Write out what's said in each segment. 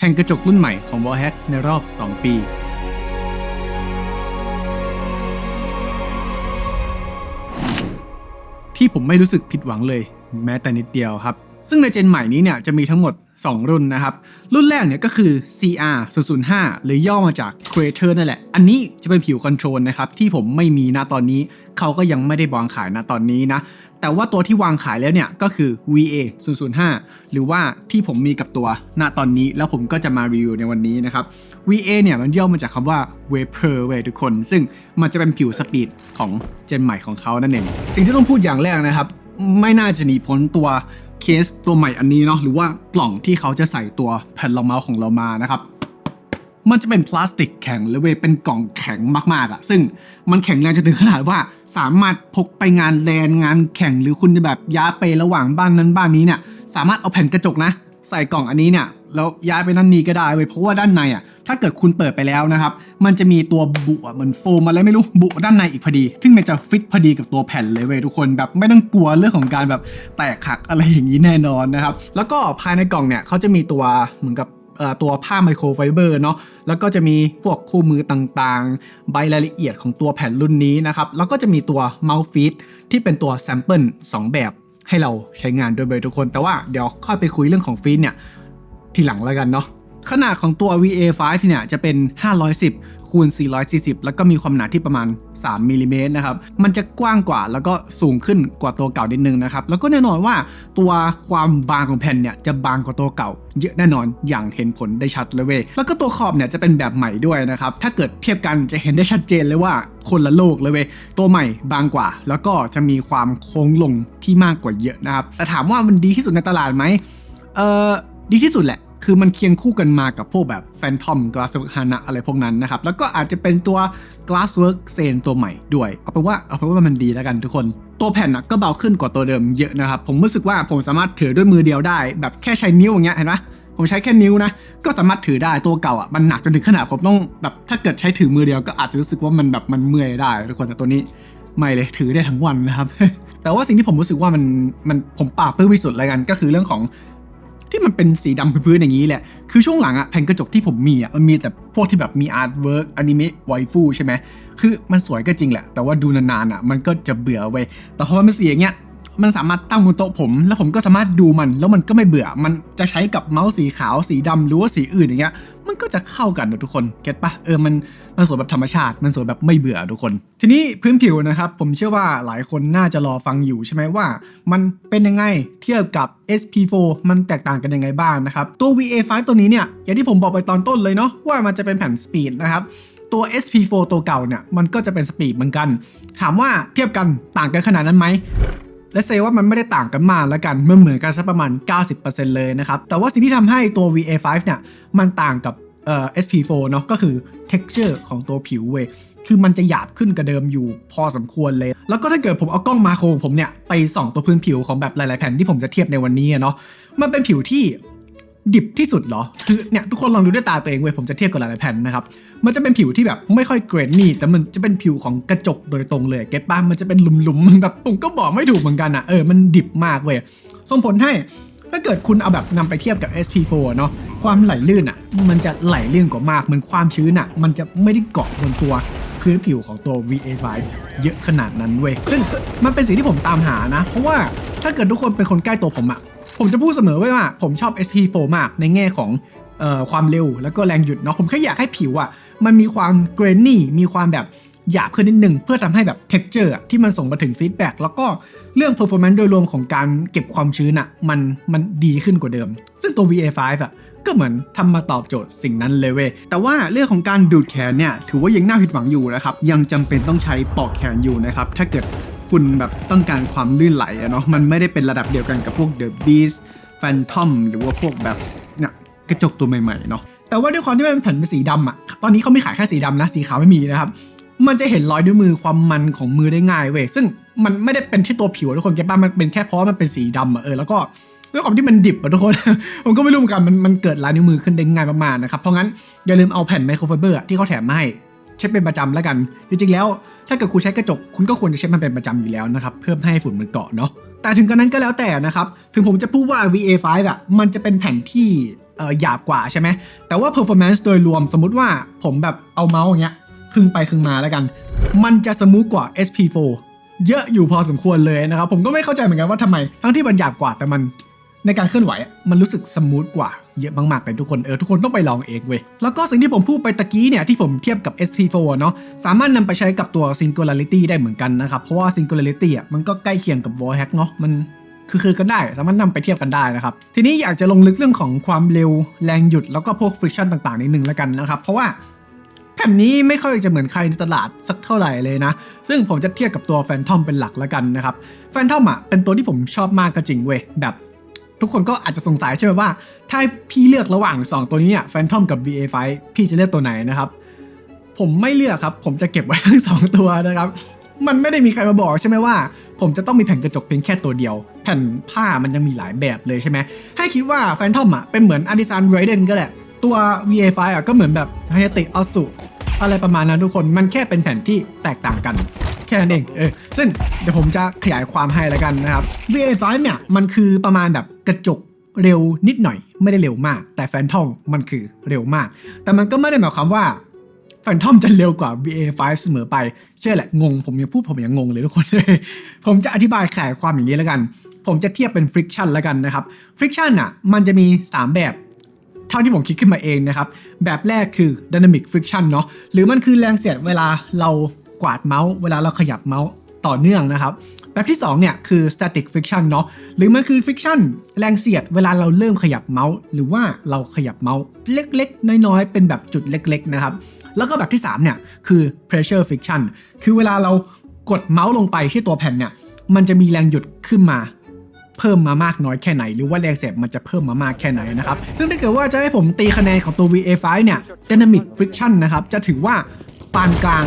แผ่นกระจกรุ่นใหม่ของ Wallhack ในรอบ 2 ปี ที่ผมไม่รู้สึกผิดหวังเลยแม้แต่นิดเดียวครับซึ่งในเจนใหม่นี้เนี่ยจะมีทั้งหมด 2 รุ่นนะครับรุ่นแรกเนี่ยก็คือ CR005 หรือย่อมาจาก Creator นั่นแหละอันนี้จะเป็นผิวคอนโทรลนะครับที่ผมไม่มีณตอนนี้เขาก็ยังไม่ได้วางขายณตอนนี้นะแต่ว่าตัวที่วางขายแล้วเนี่ยก็คือ VA005 หรือว่าที่ผมมีกับตัวณตอนนี้แล้วผมก็จะมารีวิวในวันนี้นะครับ VA เนี่ยมันย่อมาจากคำว่า Vapor เว้ยทุกคนซึ่งมันจะเป็นผิวสปีดของเจนใหม่ของเขานั่นเองสิ่งที่ต้องพูดอย่างแรกนะครับไม่น่าจะหนีพ้นตัวเคสตัวใหม่อันนี้เนาะหรือว่ากล่องที่เขาจะใส่ตัวแผ่นรองเมาส์ของเรามานะครับมันจะเป็นพลาสติกแข็งเลยเว้ยเป็นกล่องแข็งมากๆอ่ะซึ่งมันแข็งแรงจนถึงขนาดว่าสามารถพกไปงานแลนงานแข่งหรือคุณจะแบบย้ายไประหว่างบ้านนั้นบ้านนี้เนี่ยสามารถเอาแผ่นกระจกนะใส่กล่องอันนี้เนี่ยแล้วย้ายไปนั่นนี่ก็ได้เว้ยเพราะว่าด้านในอ่ะถ้าเกิดคุณเปิดไปแล้วนะครับมันจะมีตัวบุเหมือนโฟมอะไรไม่รู้บุด้านในอีกพอดีซึ่งมันจะฟิตพอดีกับตัวแผ่นเลยเว้ยทุกคนแบบไม่ต้องกลัวเรื่องของการแบบแตกหักอะไรอย่างนี้แน่นอนนะครับแล้วก็ภายในกล่องเนี่ยเขาจะมีตัวเหมือนกับตัวผ้าไมโครไฟเบอร์เนาะแล้วก็จะมีพวกคู่มือต่างๆใบรายละเอียดของตัวแผ่นรุ่นนี้นะครับแล้วก็จะมีตัวเมาส์ฟีดที่เป็นตัวแซมเปิล2แบบให้เราใช้งานโดยเบยทุกคนแต่ว่าเดี๋ยวค่อยไปคุยเรื่องของฟีดเนี่ยทีหลังแล้วกันเนาะขนาดของตัว VA5 เนี่ยจะเป็น510คูณ440แล้วก็มีความหนาที่ประมาณ3มิลลิเมตรนะครับมันจะกว้างกว่าแล้วก็สูงขึ้นกว่าตัวเก่านิดนึงนะครับแล้วก็แน่นอนว่าตัวความบางของแผ่นเนี่ยจะบางกว่าตัวเก่าเยอะแน่นอนอย่างเห็นผลได้ชัดเลยเว้ยแล้วก็ตัวขอบเนี่ยจะเป็นแบบใหม่ด้วยนะครับถ้าเกิดเทียบกันจะเห็นได้ชัดเจนเลยว่าคนละโลกเลยเว้ยตัวใหม่บางกว่าแล้วก็จะมีความโค้งลงที่มากกว่าเยอะนะครับแต่ถามว่ามันดีที่สุดในตลาดไหมดีที่สุดแหละคือมันเคียงคู่กันมากับพวกแบบ Phantom Glasswork Hana อะไรพวกนั้นนะครับแล้วก็อาจจะเป็นตัว Glasswork Zen ตัวใหม่ด้วยเอาเป็นว่ามันดีแล้วกันทุกคนตัวแผ่นก็เบาขึ้นกว่าตัวเดิมเยอะนะครับผมรู้สึกว่าผมสามารถถือด้วยมือเดียวได้แบบแค่ใช้นิ้วอย่างเงี้ยเห็นไหมผมใช้แค่นิ้วนะก็สามารถถือได้ตัวเก่ามันหนักจนถึงขนาดผมต้องแบบถ้าเกิดใช้ถือมือเดียวก็อาจจะรู้สึกว่ามันแบบมันเมื่อยได้ทุกคนแต่ตัวนี้ไม่เลยถือได้ทั้งวันนะครับ แต่ว่าสิ่งที่ผมรู้สึกว่ามันผมปราบปลื้มที่สุดเลยกันก็คือเรื่องของที่มันเป็นสีดำพื้นๆอย่างนี้แหละคือช่วงหลังแผ่นกระจกที่ผมมีมันมีแต่พวกที่แบบมีอาร์ตเวิร์กอนิเมะไวฟูใช่ไหมคือมันสวยก็จริงแหละแต่ว่าดูนานๆมันก็จะเบื่อเว้ยแต่พอมันเป็นสีอย่างเงี้ยมันสามารถตั้งบนโต๊ะผมแล้วผมก็สามารถดูมันแล้วมันก็ไม่เบื่อมันจะใช้กับเมาส์สีขาวสีดำหรือว่าสีอื่นอย่างเงี้ยมันก็จะเข้ากันทุกคนเก็ตปะมันสวยแบบธรรมชาติมันสวยแบบไม่เบื่อทุกคนทีนี้พื้นผิวนะครับผมเชื่อว่าหลายคนน่าจะรอฟังอยู่ใช่ไหมว่ามันเป็นยังไงเทียบกับ SP4 มันแตกต่างกันยังไงบ้างนะครับตัว VA5 ตัวนี้เนี่ยอย่างที่ผมบอกไปตอนต้นเลยเนาะว่ามันจะเป็นแผ่นสปีดนะครับตัว SP4 ตัวเก่าเนี่ยมันก็จะเป็นสปีดเหมือนกันถามว่าเทียบกันต่างกันขนาดนั้นไหมและเซว่ามันไม่ได้ต่างกันมากแล้วกันมันเหมือนกันสักประมาณ 90% เลยนะครับแต่ว่าสิ่งที่ทำให้ตัว VA5 เนี่ยมันต่างกับSP4 เนาะก็คือ texture ของตัวผิวเว้ยคือมันจะหยาบขึ้นกว่าเดิมอยู่พอสมควรเลยแล้วก็ถ้าเกิดผมเอากล้องมาโครผมเนี่ยไปส่องตัวพื้นผิวของแบบหลายๆแผ่นที่ผมจะเทียบในวันนี้เนาะมันเป็นผิวที่ดิบที่สุดเหรอคือเนี่ยทุกคนลองดูด้วยตาตัวเองเว้ยผมจะเทียบกับหลายๆแผ่นนะครับมันจะเป็นผิวที่แบบไม่ค่อยเกรนนี่แต่มันจะเป็นผิวของกระจกโดยตรงเลยเก็ตป่ะมันจะเป็นหลุมๆมันแบบผมก็บอกไม่ถูกเหมือนกันมันดิบมากเว้ยส่งผลให้ถ้าเกิดคุณเอาแบบนำไปเทียบกับ SP4 เนาะความไหลลื่นมันจะไหลลื่นกว่ามากเหมือนความชื้นมันจะไม่ได้เกาะบนตัวพื้นผิวของตัว VA5 เยอะขนาดนั้นเว้ยซึ่งมันเป็นสิ่งที่ผมตามหานะเพราะว่าถ้าเกิดทุกคนเป็นคนใกล้ตัวผมจะพูดเสมอไว้ว่าผมชอบ SP4 มากในแง่ของความเร็วแล้วก็แรงหยุดเนาะผมแค่อยากให้ผิวมันมีความเกรนนี่มีความแบบหยาบขึ้นนิดนึงเพื่อทำให้แบบ texture ที่มันส่งมาถึงฟีดแบ็กแล้วก็เรื่อง performance โดยรวมของการเก็บความชื้นมันดีขึ้นกว่าเดิมซึ่งตัว VA5 ก็เหมือนทำมาตอบโจทย์สิ่งนั้นเลยเว้ยแต่ว่าเรื่องของการดูดแขนเนี่ยถือว่ายังน่าผิดหวังอยู่นะครับยังจำเป็นต้องใช้ปลอกแขนอยู่นะครับถ้าเกิดคุณแบบต้องการความลื่นไหลเนาะมันไม่ได้เป็นระดับเดียวกันกับพวก The Beast Phantom หรือว่าพวกแบบเนี่ยกระจกตัวใหม่ๆเนาะแต่ว่าด้วยความที่มันเป็นแผ่นเป็นสีดำตอนนี้เขาไม่ขายแค่สีดำนะสีขาวไม่มีนะครับมันจะเห็นรอยนิ้วมือความมันของมือได้ง่ายเว้ยซึ่งมันไม่ได้เป็นที่ตัวผิวทุกคนเก็ตป่ะมันเป็นแค่เพราะมันเป็นสีดำแล้วก็ด้วยความที่มันดิบทุกคน ผมก็ไม่รู้เหมือนกันมันเกิดลายนิ้วมือขึ้นได้ง่ายมากๆนะครับเพราะงั้นอย่าลืมเอาแผ่นไมโครไฟเบอร์ที่เขาแถมมาให้เช็ดเป็นประจำแล้วกันจริงๆแล้วถ้าเกิดคุณใช้กระจกคุณก็ควรจะเช็ดมันเป็นประจำอยู่แล้วนะครับเพื่อให้ฝุ่นมันเกาะเนาะแต่ถึงกระนั้นก็แล้วแต่นะครับถึงผมจะพูดว่า VA5 มันจะเป็นแผ่นที่ หยาบกว่าใช่ไหมแต่ว่า performance โดยรวมสมมุติว่าผมแบบเอาเมาส์อย่างเงี้ยครึ่งไปครึ่งมาแล้วกันมันจะสมูทกว่า SP4 เยอะอยู่พอสมควรเลยนะครับผมก็ไม่เข้าใจเหมือนกันว่าทำไมทั้งที่มันหยาบกว่าแต่มันในการเคลื่อนไหวมันรู้สึกสมูทกว่าเยอะมากๆเลยทุกคนทุกคนต้องไปลองเองเว้ยแล้วก็สิ่งที่ผมพูดไปตะกี้เนี่ยที่ผมเทียบกับ SP4 เนาะสามารถนำไปใช้กับตัว Singularity ได้เหมือนกันนะครับเพราะว่า Singularity มันก็ใกล้เคียงกับ Wallhack เนาะมันคือกันได้สามารถนำไปเทียบกันได้นะครับทีนี้อยากจะลงลึกเรื่องของความเร็วแรงหยุดแล้วก็พวก friction ต่างๆนิดนึงแล้วกันนะครับเพราะว่าแผ่นนี้ไม่ค่อยจะเหมือนใครในตลาดสักเท่าไหร่เลยนะซึ่งผมจะเทียบกับตัว Phantom เป็นหลักแล้วกันนะครับ Phantom เป็นตัวที่ผมชอบมากก็จริงเว้ยแบบทุกคนก็อาจจะสงสัยใช่ไหมว่าถ้าพี่เลือกระหว่าง2ตัวนี้เนี่ย Phantom กับ VA5 พี่จะเลือกตัวไหนนะครับผมไม่เลือกครับผมจะเก็บไว้ทั้ง2ตัวนะครับมันไม่ได้มีใครมาบอกใช่ไหมว่าผมจะต้องมีแผ่นกระจกเพียงแค่ตัวเดียวแผ่นผ้ามันยังมีหลายแบบเลยใช่ไหมให้คิดว่า Phantom เป็นเหมือน Artisan Raiden ก็แหละตัว VA5 ก็เหมือนแบบ Hayate Osu อะไรประมาณนั้นทุกคนมันแค่เป็นแผ่นที่แตกต่างกันแค่นั้นเองซึ่งเดี๋ยวผมจะขยายความให้แล้วกันนะครับ VA5 เนี่ยมันคือประมาณแบบกระจกเร็วนิดหน่อยไม่ได้เร็วมากแต่ Phantom มันคือเร็วมากแต่มันก็ไม่ได้หมายความว่าPhantom จะเร็วกว่า VA5 เสมอไปเชื่อแหละงงผมยังงงเลยทุกคนผมจะอธิบายขยายความอย่างนี้แล้วกันผมจะเทียบเป็น friction แล้วกันนะครับ friction มันจะมี3แบบเท่าที่ผมคิดขึ้นมาเองนะครับแบบแรกคือ dynamic friction เนาะหรือมันคือแรงเสียดเวลาเรากวาดเมาส์เวลาเราขยับเมาส์ต่อเนื่องนะครับแบบที่2เนี่ยคือ static friction เนาะหรือมันคือ friction แรงเสียดเวลาเราเริ่มขยับเมาส์หรือว่าเราขยับเมาส์เล็กๆน้อยๆเป็นแบบจุดเล็กๆนะครับแล้วก็แบบที่3เนี่ยคือ pressure friction คือเวลาเรากดเมาส์ลงไปที่ตัวแผ่นเนี่ยมันจะมีแรงหยุดขึ้นมาเพิ่มมามากน้อยแค่ไหนหรือว่าแรงเสียดมันจะเพิ่มมามากแค่ไหนนะครับซึ่งถ้าเกิดว่าจะให้ผมตีคะแนนของตัว VA5 เนี่ย dynamic friction นะครับจะถือว่าปานกลาง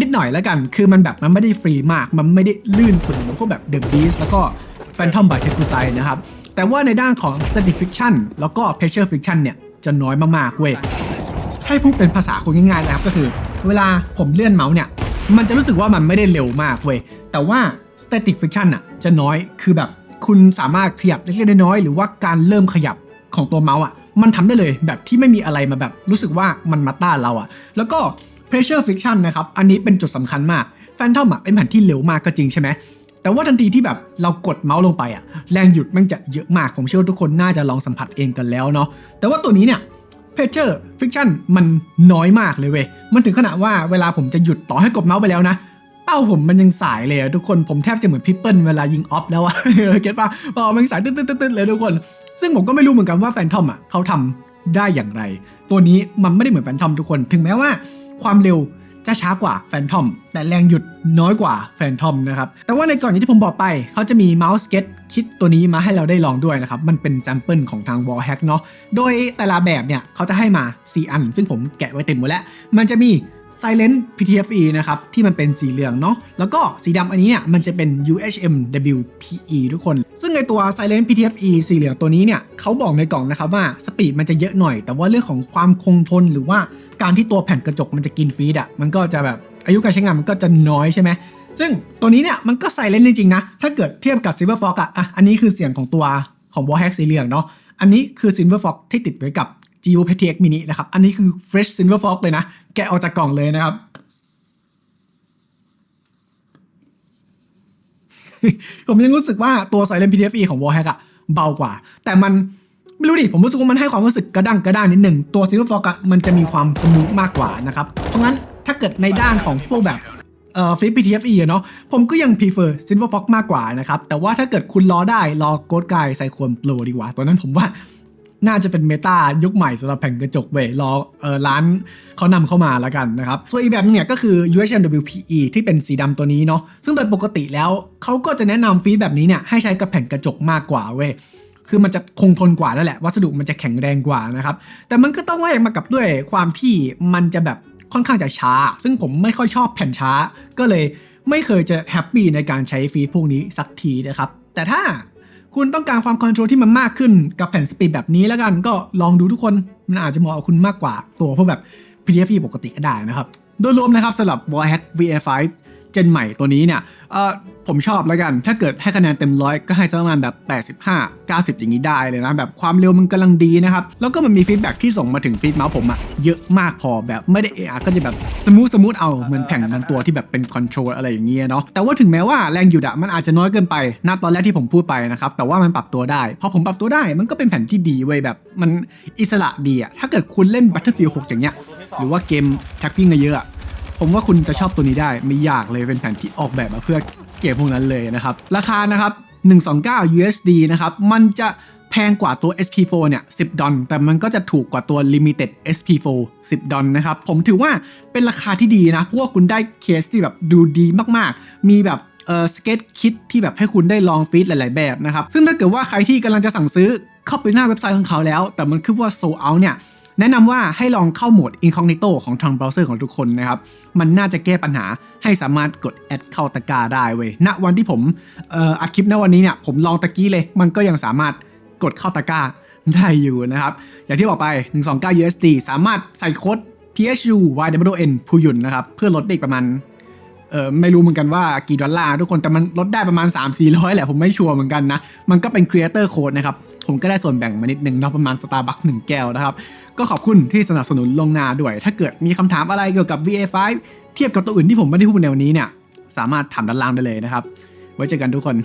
นิดหน่อยแล้วกันคือมันแบบมันไม่ได้ฟรีมากมันไม่ได้ลื่นปืนเหมือนพวกแบบ The Beast แล้วก็ Phantom by Tekutai นะครับแต่ว่าในด้านของ static friction แล้วก็ pressure friction เนี่ยจะน้อยมากๆเว้ยให้พูดเป็นภาษาคนง่ายๆนะครับก็คือเวลาผมเลื่อนเมาส์เนี่ยมันจะรู้สึกว่ามันไม่ได้เร็วมากเว้ยแต่ว่า static friction จะน้อยคือแบบคุณสามารถขยับเล็กๆน้อยๆหรือว่าการเริ่มขยับของตัวเมาส์มันทำได้เลยแบบที่ไม่มีอะไรมาแบบรู้สึกว่ามันมาต้านเราแล้วก็ pressure friction นะครับอันนี้เป็นจุดสำคัญมาก Phantom เป็นแผ่นที่เร็วมากก็จริงใช่ไหมแต่ว่าทันทีที่แบบเรากดเมาส์ลงไปแรงหยุดมันจะเยอะมากผมเชื่อว่าทุกคนน่าจะลองสัมผัสเองกันแล้วเนาะแต่ว่าตัวนี้เนี่ยpressure friction มันน้อยมากเลยเว้ยมันถึงขนาดว่าเวลาผมจะหยุดต่อให้กดเมาส์ไปแล้วนะเป้าผมมันยังสายเลยทุกคนผมแทบจะเหมือนพิปเปิลเวลายิงออฟแล้วเก็ตป่ะมันสายตึ๊ดๆเลยทุกคนซึ่งผมก็ไม่รู้เหมือนกันว่าแฟนทอมเขาทำได้อย่างไรตัวนี้มันไม่ได้เหมือนแฟนทอมทุกคนถึงแม้ว่าความเร็วจะช้ากว่าแฟนทอมแต่แรงหยุดน้อยกว่าแฟนทอมนะครับแต่ว่าในก่อนที่ผมบอกไปเขาจะมีเมาส์สเก็ตคิดตัวนี้มาให้เราได้ลองด้วยนะครับมันเป็นแซมเปิลของทาง Wallhack เนาะโดยแต่ละแบบเนี่ยเขาจะให้มา4อันซึ่งผมแกะไว้เต็มหมดแล้วมันจะมี Silent PTFE นะครับที่มันเป็นสีเหลืองเนาะแล้วก็สีดำอันนี้เนี่ยมันจะเป็น UHM WPE ทุกคนซึ่งในตัว Silent PTFE สีเหลืองตัวนี้เนี่ยเขาบอกในกล่องนะครับว่าสปีดมันจะเยอะหน่อยแต่ว่าเรื่องของความคงทนหรือว่าการที่ตัวแผ่นกระจกมันจะกินฟีดมันก็จะแบบอายุการใช้งานมันก็จะน้อยใช่ไหมซึ่งตัวนี้เนี่ยมันก็ไซเลนต์จริงๆนะถ้าเกิดเทียบกับ Silver Fox อันนี้คือเสียงของตัวของ Wallhack สีเหลืองเนาะอันนี้คือ Silver Fox ที่ติดไว้กับ GU PTX Mini นะครับอันนี้คือ Fresh Silver Fox เลยนะแกะออกจากกล่องเลยนะครับ ผมยังรู้สึกว่าตัว Silent PTFE ของ Wallhack เบากว่าแต่มันไม่รู้ดิผมรู้สึกว่ามันให้ความรู้สึกกระด้างนิดหนึ่งตัว Silver Fox มันจะมีความสมูทมากกว่านะครับเพราะงั้นถ้าเกิดในด้านของพวกแบบFlip PTFE เนาะผมก็ยัง prefer Silver Fox มากกว่านะครับแต่ว่าถ้าเกิดคุณรอได้รอ Ghost Guy Cyclone Pro ดีกว่าตัวนั้นผมว่าน่าจะเป็นเมตายุคใหม่สำหรับแผ่นกระจกเว้ยรอร้านเขานำเข้ามาแล้วกันนะครับส่วนอีกแบบนึงเนี่ยก็คือ UHMWPE ที่เป็นสีดำตัวนี้เนาะซึ่งโดยปกติแล้วเขาก็จะแนะนำฟีดแบบนี้เนี่ยให้ใช้กับแผ่นกระจกมากกว่าเว้ยคือมันจะคงทนกว่านั่นแหละวัสดุมันจะแข็งแรงกว่านะครับแต่มันก็ต้องแลกมากับด้วยความที่มันจะแบบค่อนข้างจะช้าซึ่งผมไม่ค่อยชอบแผ่นช้าก็เลยไม่เคยจะแฮปปี้ในการใช้ฟีดพวกนี้สักทีนะครับแต่ถ้าคุณต้องการความคอนโทรลที่มันมากขึ้นกับแผ่นสปีดแบบนี้แล้วกันก็ลองดูทุกคนมันอาจจะเหมาะกับคุณมากกว่าตัวพวกแบบ PTFE ปกติก็ได้นะครับโดยรวมนะครับสำหรับ Wallhack VA5 เจนใหม่ตัวนี้เนี่ยผมชอบแล้วกันถ้าเกิดให้คะแนนเต็ม100ก็ให้ประมาณแบบ85 90อย่างนี้ได้เลยนะแบบความเร็วมันกำลังดีนะครับแล้วก็มันมีฟีดแบ็กที่ส่งมาถึงฟีดเมาส์ผมอะเยอะมากพอแบบไม่ได้ก็จะแบบสมูทเอาเหมือนแผ่นบางตัวที่แบบเป็นคอนโทรลอะไรอย่างเงี้ยเนาะแต่ว่าถึงแม้ว่าแรงหยุดมันอาจจะน้อยเกินไปณตอนแรกที่ผมพูดไปนะครับแต่ว่ามันปรับตัวได้พอผมปรับตัวได้มันก็เป็นแผ่นที่ดีเว้ยแบบมันอิสระดีอะถ้าเกิดคุณเล่น Battlefield 6อย่างเงี้ยหรือว่าเกมแท็กกิ้งเยอะผมว่าคุณจะชอบตัวนี้ได้ไม่ยากเลยเป็นแผ่นที่ออกแบบมาเพื่อเกมพวกนั้นเลยนะครับราคานะครับ129 USD นะครับมันจะแพงกว่าตัว SP4 เนี่ย10 ดอลแต่มันก็จะถูกกว่าตัว Limited SP4 10 ดอลนะครับผมถือว่าเป็นราคาที่ดีนะเพราะว่าคุณได้เคสที่แบบดูดีมากๆมีแบบสเก็ตคิดที่แบบให้คุณได้ลองฟีดหลายๆแบบนะครับซึ่งถ้าเกิดว่าใครที่กำลังจะสั่งซื้อเข้าไปหน้าเว็บไซต์ของเขาแล้วแต่มันคือว่า sold out เนี่ยแนะนำว่าให้ลองเข้าโหมด Incognito ของทางเบราว์เซอร์ของทุกคนนะครับมันน่าจะแก้ปัญหาให้สามารถกดแอดเข้าตะกร้าได้เว้ยณวันที่ผมอัดคลิปณวันนี้เนี่ยผมลองตะกี้เลยมันก็ยังสามารถกดเข้าตะกร้าได้อยู่นะครับอย่างที่บอกไป129 USD สามารถใส่โค้ด PHUYWN พูยุนนะครับเพื่อลดได้ประมาณไม่รู้เหมือนกันว่ากี่ดอลลาร์ทุกคนแต่มันลดได้ประมาณ 300-400 แหละผมไม่ชัวร์เหมือนกันนะมันก็เป็น Creator Code นะครับผมก็ได้ส่วนแบ่งมานิดนึงเนาะประมาณ Starbucks 1 แก้วนะครับก็ขอบคุณที่สนับสนุนลงหน้าด้วยถ้าเกิดมีคำถามอะไรเกี่ยวกับ VA5 เทียบกับตัวอื่นที่ผมไม่ได้พูดในวันนี้เนี่ยสามารถถามด้านล่างได้เลยนะครับไว้เจอกันทุกคน